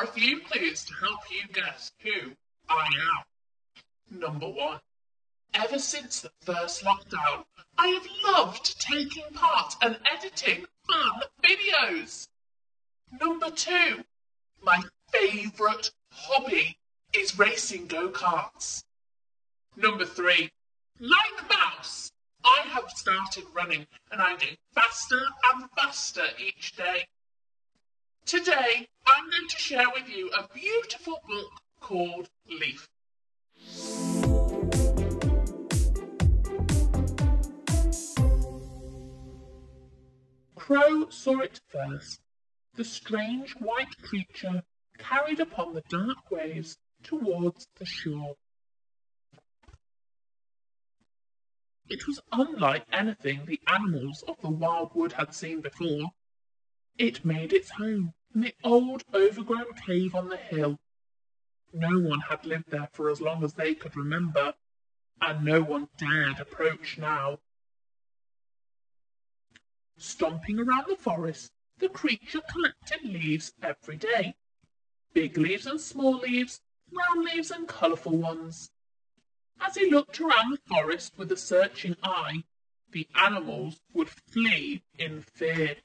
are a few clues to help you guess who I am. Number 1. Ever since the first lockdown, I have loved taking part and editing fun videos. Number 2. My favourite hobby is racing go-karts. Number 3. Like Mouse, I have started running and I'm getting faster and faster each day. Today, I'm going to share with you a beautiful book called Leaf. Crow saw it first, the strange white creature carried upon the dark waves towards the shore. It was unlike anything the animals of the wildwood had seen before. It made its home in the old overgrown cave on the hill. No one had lived there for as long as they could remember, and no one dared approach now. Stomping around the forest, the creature collected leaves every day. Big leaves and small leaves, round leaves and colourful ones. As he looked around the forest with a searching eye, the animals would flee in fear.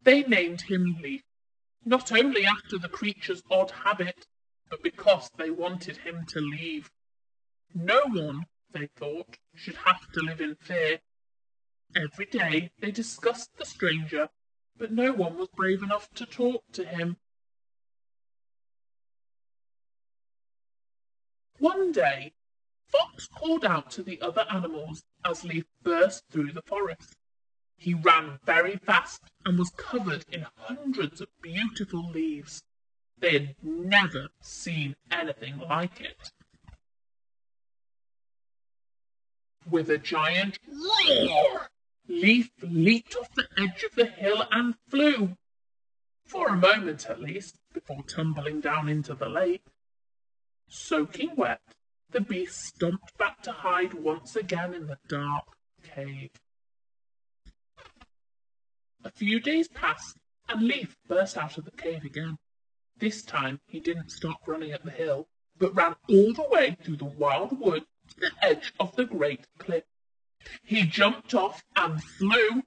They named him Leaf, not only after the creature's odd habit, but because they wanted him to leave. No one, they thought, should have to live in fear. Every day they discussed the stranger, but no one was brave enough to talk to him. One day, Fox called out to the other animals as Leaf burst through the forest. He ran very fast and was covered in hundreds of beautiful leaves. They had never seen anything like it. With a giant roar, Leaf leaped off the edge of the hill and flew, for a moment at least, before tumbling down into the lake. Soaking wet, the beast stomped back to hide once again in the dark cave. A few days passed, and Leaf burst out of the cave again. This time he didn't stop running at the hill, but ran all the way through the wild wood to the edge of the great cliff. He jumped off and flew.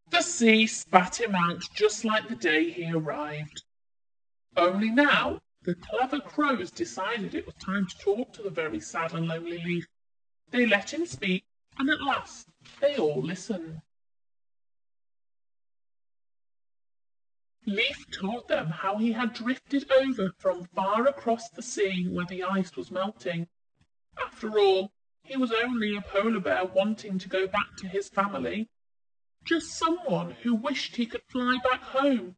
The sea spat him out just like the day he arrived. Only now, the clever crows decided it was time to talk to the very sad and lonely Leaf. They let him speak, and at last they all listened. Leaf told them how he had drifted over from far across the sea where the ice was melting. After all, he was only a polar bear wanting to go back to his family. Just someone who wished he could fly back home.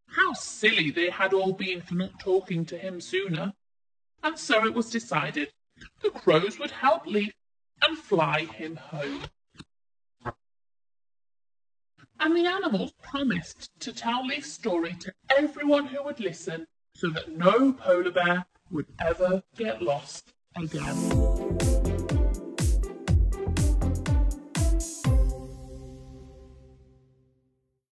How silly they had all been for not talking to him sooner. And so it was decided the crows would help Leaf and fly him home. And the animals promised to tell Leaf's story to everyone who would listen, so that no polar bear would ever get lost again.